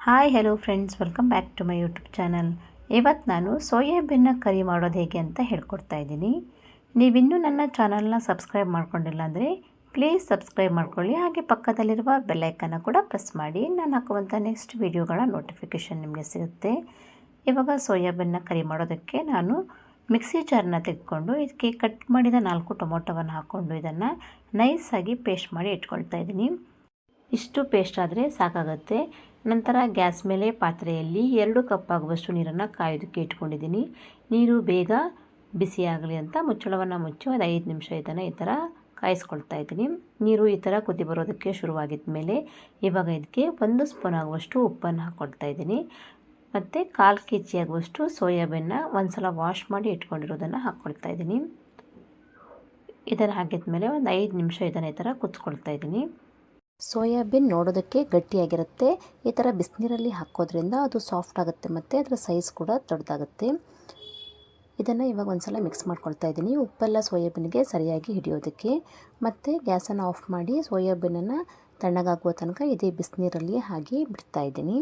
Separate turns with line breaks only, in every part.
Hi hello friends, welcome back to my YouTube channel. ಇವತ್ತು ನಾನು ಸೋಯಾಬೀನ್ನ ಕರಿ ಮಾಡೋದು ಹೇಗೆ ಅಂತ ಹೇಳ್ಕೊಡ್ತಾ ಇದ್ದೀನಿ. ನೀವಿನ್ನೂ ನನ್ನ ಚಾನಲ್ನ ಸಬ್ಸ್ಕ್ರೈಬ್ ಮಾಡ್ಕೊಂಡಿಲ್ಲ ಅಂದರೆ ಪ್ಲೀಸ್ ಸಬ್ಸ್ಕ್ರೈಬ್ ಮಾಡ್ಕೊಳ್ಳಿ. ಹಾಗೆ ಪಕ್ಕದಲ್ಲಿರುವ ಬೆಲ್ಲೈಕನ್ನು ಕೂಡ ಪ್ರೆಸ್ ಮಾಡಿ. ನಾನು ಹಾಕುವಂಥ ನೆಕ್ಸ್ಟ್ ವಿಡಿಯೋಗಳ ನೋಟಿಫಿಕೇಷನ್ ನಿಮಗೆ ಸಿಗುತ್ತೆ. ಇವಾಗ ಸೋಯಾಬೀನ್ನ ಕರಿ ಮಾಡೋದಕ್ಕೆ ನಾನು ಮಿಕ್ಸಿ ಜಾರನ್ನ ತೆಗೆದುಕೊಂಡು ಇದಕ್ಕೆ ಕಟ್ ಮಾಡಿದ 4 ಟೊಮೊಟೊವನ್ನು ಹಾಕ್ಕೊಂಡು ಇದನ್ನು ನೈಸಾಗಿ ಪೇಸ್ಟ್ ಮಾಡಿ ಇಟ್ಕೊಳ್ತಾ ಇದ್ದೀನಿ. ಇಷ್ಟು ಪೇಸ್ಟ್ ಆದರೆ ಸಾಕಾಗುತ್ತೆ. ನಂತರ ಗ್ಯಾಸ್ ಮೇಲೆ ಪಾತ್ರೆಯಲ್ಲಿ 2 ಕಪ್ ಆಗುವಷ್ಟು ನೀರನ್ನು ಕಾಯೋದಕ್ಕೆ ಇಟ್ಕೊಂಡಿದ್ದೀನಿ. ನೀರು ಬೇಗ ಬಿಸಿಯಾಗಲಿ ಅಂತ ಮುಚ್ಚಳವನ್ನು ಮುಚ್ಚಿ ಒಂದು 5 ನಿಮಿಷ ಇದನ್ನು ಈ ಥರ ಕಾಯಿಸ್ಕೊಳ್ತಾ ಇದ್ದೀನಿ. ನೀರು ಈ ಥರ ಕುದಿ ಬರೋದಕ್ಕೆ ಶುರುವಾಗಿದ್ದ ಮೇಲೆ ಇವಾಗ ಇದಕ್ಕೆ 1 ಸ್ಪೂನ್ ಆಗುವಷ್ಟು ಉಪ್ಪನ್ನು ಹಾಕ್ಕೊಳ್ತಾ ಇದ್ದೀನಿ. ಮತ್ತು 1/4 kg ಆಗುವಷ್ಟು ಸೋಯಾಬೀನ್ನ ಒಂದು ಸಲ ವಾಶ್ ಮಾಡಿ ಇಟ್ಕೊಂಡಿರೋದನ್ನು ಹಾಕ್ಕೊಳ್ತಾ ಇದ್ದೀನಿ. ಇದನ್ನು ಹಾಕಿದ ಮೇಲೆ ಒಂದು 5 ನಿಮಿಷ ಇದನ್ನು ಈ ಥರ ಕುದಿಸ್ಕೊಳ್ತಾ ಇದ್ದೀನಿ. ಸೋಯಾಬೀನ್ ನೋಡೋದಕ್ಕೆ ಗಟ್ಟಿಯಾಗಿರುತ್ತೆ. ಈ ಥರ ಬಿಸಿನೀರಲ್ಲಿ ಹಾಕೋದ್ರಿಂದ ಅದು ಸಾಫ್ಟ್ ಆಗುತ್ತೆ ಮತ್ತು ಅದರ ಸೈಜ್ ಕೂಡ ದೊಡ್ಡದಾಗುತ್ತೆ. ಇದನ್ನು ಇವಾಗ ಒಂದು ಸಲ ಮಿಕ್ಸ್ ಮಾಡ್ಕೊಳ್ತಾ ಇದ್ದೀನಿ, ಉಪ್ಪೆಲ್ಲ ಸೋಯಾಬೀನಿಗೆ ಸರಿಯಾಗಿ ಹಿಡಿಯೋದಕ್ಕೆ. ಮತ್ತು ಗ್ಯಾಸನ್ನು ಆಫ್ ಮಾಡಿ ಸೋಯಾಬೀನನ್ನು ತಣ್ಣಗಾಗುವ ತನಕ ಇದೇ ಬಿಸಿನೀರಲ್ಲಿ ಹಾಗೆ ಬಿಡ್ತಾ ಇದ್ದೀನಿ.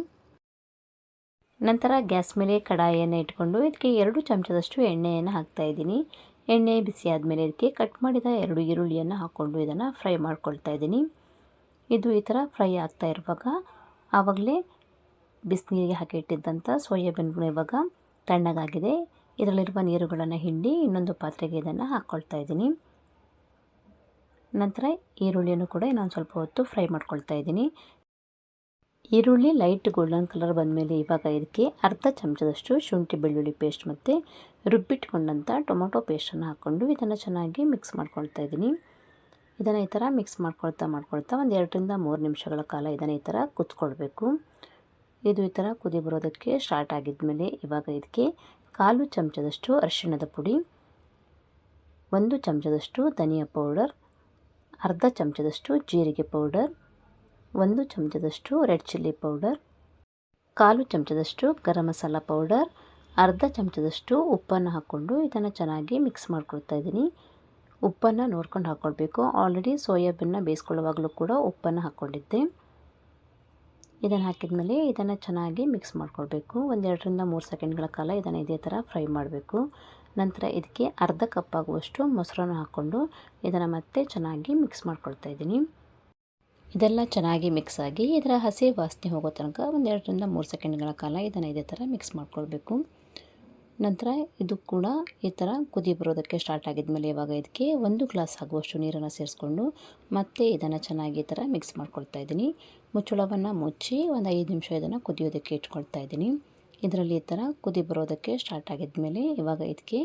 ನಂತರ ಗ್ಯಾಸ್ ಮೇಲೆ ಕಡಾಯಿಯನ್ನು ಇಟ್ಕೊಂಡು ಇದಕ್ಕೆ 2 ಚಮಚದಷ್ಟು ಎಣ್ಣೆಯನ್ನು ಹಾಕ್ತಾ ಇದ್ದೀನಿ. ಎಣ್ಣೆ ಬಿಸಿ ಆದಮೇಲೆ ಇದಕ್ಕೆ ಕಟ್ ಮಾಡಿದ 2 ಈರುಳ್ಳಿಯನ್ನು ಹಾಕ್ಕೊಂಡು ಇದನ್ನು ಫ್ರೈ ಮಾಡ್ಕೊಳ್ತಾ ಇದ್ದೀನಿ. ಇದು ಈ ಥರ ಫ್ರೈ ಆಗ್ತಾ ಇರುವಾಗ ಆವಾಗಲೇ ಬಿಸಿನೀರಿಗೆ ಹಾಕಿ ಇಟ್ಟಿದ್ದಂಥ ಸೋಯಾಬೀನ್ಗಳು ಇವಾಗ ತಣ್ಣಗಾಗಿದೆ. ಇದರಲ್ಲಿರುವ ನೀರುಗಳನ್ನು ಹಿಂಡಿ ಇನ್ನೊಂದು ಪಾತ್ರೆಗೆ ಇದನ್ನು ಹಾಕ್ಕೊಳ್ತಾ ಇದ್ದೀನಿ. ನಂತರ ಈರುಳ್ಳಿಯನ್ನು ಕೂಡ ಇನ್ನೊಂದು ಸ್ವಲ್ಪ ಹೊತ್ತು ಫ್ರೈ ಮಾಡ್ಕೊಳ್ತಾ ಇದ್ದೀನಿ. ಈರುಳ್ಳಿ ಲೈಟ್ ಗೋಲ್ಡನ್ ಕಲರ್ ಬಂದಮೇಲೆ ಇವಾಗ ಇದಕ್ಕೆ ಅರ್ಧ ಚಮಚದಷ್ಟು ಶುಂಠಿ ಬೆಳ್ಳುಳ್ಳಿ ಪೇಸ್ಟ್ ಮತ್ತು ರುಬ್ಬಿಟ್ಕೊಂಡಂಥ ಟೊಮೊಟೊ ಪೇಸ್ಟನ್ನು ಹಾಕ್ಕೊಂಡು ಇದನ್ನು ಚೆನ್ನಾಗಿ ಮಿಕ್ಸ್ ಮಾಡ್ಕೊಳ್ತಾ ಇದ್ದೀನಿ. ಇದನ್ನು ಈ ಥರ ಮಿಕ್ಸ್ ಮಾಡ್ಕೊಳ್ತಾ ಒಂದು 2 ರಿಂದ 3 ನಿಮಿಷಗಳ ಕಾಲ ಇದನ್ನು ಈ ಥರ ಕುದಿಸ್ಕೊಳ್ಬೇಕು. ಇದು ಈ ಥರ ಕುದಿ ಬರೋದಕ್ಕೆ ಸ್ಟಾರ್ಟ್ ಆಗಿದ್ಮೇಲೆ ಇವಾಗ ಇದಕ್ಕೆ 1/4 ಚಮಚದಷ್ಟು ಅರಿಶಿಣದ ಪುಡಿ, 1 ಚಮಚದಷ್ಟು ಧನಿಯಾ ಪೌಡರ್, ಅರ್ಧ ಚಮಚದಷ್ಟು ಜೀರಿಗೆ ಪೌಡರ್, 1 ಚಮಚದಷ್ಟು ರೆಡ್ ಚಿಲ್ಲಿ ಪೌಡರ್, 1/4 ಚಮಚದಷ್ಟು ಗರಂ ಮಸಾಲ ಪೌಡರ್, ಅರ್ಧ ಚಮಚದಷ್ಟು ಉಪ್ಪನ್ನು ಹಾಕ್ಕೊಂಡು ಇದನ್ನು ಚೆನ್ನಾಗಿ ಮಿಕ್ಸ್ ಮಾಡ್ಕೊಳ್ತಾ ಇದ್ದೀನಿ. ಉಪ್ಪನ್ನು ನೋಡ್ಕೊಂಡು ಹಾಕ್ಕೊಳ್ಬೇಕು. ಆಲ್ರೆಡಿ ಸೋಯಾಬೀನ್ನ ಬೇಯಿಸ್ಕೊಳ್ಳುವಾಗಲೂ ಕೂಡ ಉಪ್ಪನ್ನು ಹಾಕ್ಕೊಂಡಿದ್ದೆ. ಇದನ್ನು ಹಾಕಿದ್ಮೇಲೆ ಇದನ್ನು ಚೆನ್ನಾಗಿ ಮಿಕ್ಸ್ ಮಾಡ್ಕೊಳ್ಬೇಕು. ಒಂದು 2 ರಿಂದ 3 ಸೆಕೆಂಡ್ಗಳ ಕಾಲ ಇದನ್ನು ಇದೇ ಥರ ಫ್ರೈ ಮಾಡಬೇಕು. ನಂತರ ಇದಕ್ಕೆ ಅರ್ಧ ಕಪ್ ಆಗುವಷ್ಟು ಮೊಸರನ್ನು ಹಾಕ್ಕೊಂಡು ಇದನ್ನು ಮತ್ತೆ ಚೆನ್ನಾಗಿ ಮಿಕ್ಸ್ ಮಾಡ್ಕೊಳ್ತಾ ಇದ್ದೀನಿ. ಇದೆಲ್ಲ ಚೆನ್ನಾಗಿ ಮಿಕ್ಸ್ ಆಗಿ ಇದರ ಹಸಿ ವಾಸನೆ ಹೋಗೋ ತನಕ ಒಂದು 2 ರಿಂದ 3 ಸೆಕೆಂಡ್ಗಳ ಕಾಲ ಇದನ್ನು ಇದೇ ಥರ ಮಿಕ್ಸ್ ಮಾಡ್ಕೊಳ್ಬೇಕು. ನಂತರ ಇದು ಕೂಡ ಈ ಥರ ಕುದಿ ಬರೋದಕ್ಕೆ ಸ್ಟಾರ್ಟ್ ಆಗಿದ್ಮೇಲೆ ಇವಾಗ ಇದಕ್ಕೆ 1 ಗ್ಲಾಸ್ ಆಗುವಷ್ಟು ನೀರನ್ನು ಸೇರಿಸ್ಕೊಂಡು ಮತ್ತೆ ಇದನ್ನು ಚೆನ್ನಾಗಿ ಈ ಥರ ಮಿಕ್ಸ್ ಮಾಡ್ಕೊಳ್ತಾ ಇದ್ದೀನಿ. ಮುಚ್ಚಳವನ್ನು ಮುಚ್ಚಿ ಒಂದು 5 ನಿಮಿಷ ಇದನ್ನು ಕುದಿಯೋದಕ್ಕೆ ಇಟ್ಕೊಳ್ತಾ ಇದ್ದೀನಿ. ಇದರಲ್ಲಿ ಈ ಥರ ಕುದಿ ಬರೋದಕ್ಕೆ ಸ್ಟಾರ್ಟ್ ಆಗಿದ್ಮೇಲೆ ಇವಾಗ ಇದಕ್ಕೆ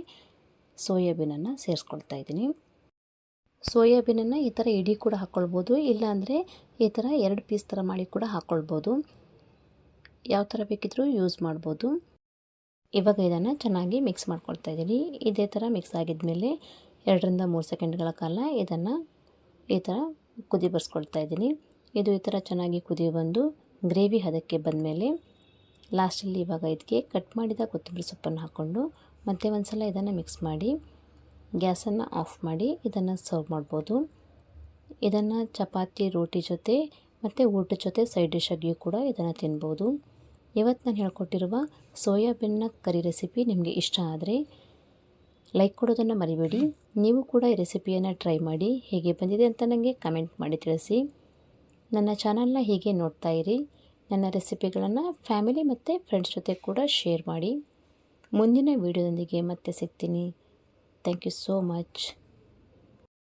ಸೋಯಾಬೀನನ್ನು ಸೇರಿಸ್ಕೊಳ್ತಾ ಇದ್ದೀನಿ. ಸೋಯಾಬೀನನ್ನು ಈ ಥರ ಇಡೀ ಕೂಡ ಹಾಕ್ಕೊಳ್ಬೋದು, ಇಲ್ಲಾಂದರೆ ಈ ಥರ 2 ಪೀಸ್ ಥರ ಮಾಡಿ ಕೂಡ ಹಾಕ್ಕೊಳ್ಬೋದು. ಯಾವ ಥರ ಬೇಕಿದ್ರೂ ಯೂಸ್ ಮಾಡ್ಬೋದು. ಇವಾಗ ಇದನ್ನು ಚೆನ್ನಾಗಿ ಮಿಕ್ಸ್ ಮಾಡ್ಕೊಳ್ತಾ ಇದ್ದೀನಿ. ಇದೇ ಥರ ಮಿಕ್ಸ್ ಆಗಿದ್ಮೇಲೆ 2 ರಿಂದ 3 ಸೆಕೆಂಡ್ಗಳ ಕಾಲ ಇದನ್ನು ಈ ಥರ ಕುದಿ ಬರ್ಸ್ಕೊಳ್ತಾ ಇದ್ದೀನಿ. ಇದು ಈ ಥರ ಚೆನ್ನಾಗಿ ಕುದಿ ಬಂದು ಗ್ರೇವಿ ಹದಕ್ಕೆ ಬಂದಮೇಲೆ ಲಾಸ್ಟಲ್ಲಿ ಇವಾಗ ಇದಕ್ಕೆ ಕಟ್ ಮಾಡಿದ ಕೊತ್ತಂಬರಿ ಸೊಪ್ಪನ್ನು ಹಾಕ್ಕೊಂಡು ಮತ್ತೆ ಒಂದು ಸಲ ಇದನ್ನು ಮಿಕ್ಸ್ ಮಾಡಿ ಗ್ಯಾಸನ್ನು ಆಫ್ ಮಾಡಿ ಇದನ್ನು ಸರ್ವ್ ಮಾಡ್ಬೋದು. ಇದನ್ನು ಚಪಾತಿ, ರೋಟಿ ಜೊತೆ ಮತ್ತು ಊಟದ ಜೊತೆ ಸೈಡ್ ಡಿಶ್ ಆಗಿಯೂ ಕೂಡ ಇದನ್ನು ತಿನ್ಬೋದು. ಇವತ್ತು ನಾನು ಹೇಳ್ಕೊಟ್ಟಿರುವ ಸೋಯಾಬೀನ್ನ ಕರಿ ರೆಸಿಪಿ ನಿಮಗೆ ಇಷ್ಟ ಆದರೆ ಲೈಕ್ ಕೊಡೋದನ್ನು ಮರಿಬೇಡಿ. ನೀವು ಕೂಡ ಈ ರೆಸಿಪಿಯನ್ನು ಟ್ರೈ ಮಾಡಿ ಹೇಗೆ ಬಂದಿದೆ ಅಂತ ನನಗೆ ಕಮೆಂಟ್ ಮಾಡಿ ತಿಳಿಸಿ. ನನ್ನ ಚಾನಲ್ನ ಹೀಗೆ ನೋಡ್ತಾ ಇರಿ. ನನ್ನ ರೆಸಿಪಿಗಳನ್ನು ಫ್ಯಾಮಿಲಿ ಮತ್ತು ಫ್ರೆಂಡ್ಸ್ ಜೊತೆ ಕೂಡ ಶೇರ್ ಮಾಡಿ. ಮುಂದಿನ ವೀಡಿಯೋದೊಂದಿಗೆ ಮತ್ತೆ ಸಿಗ್ತೀನಿ. Thank you so much.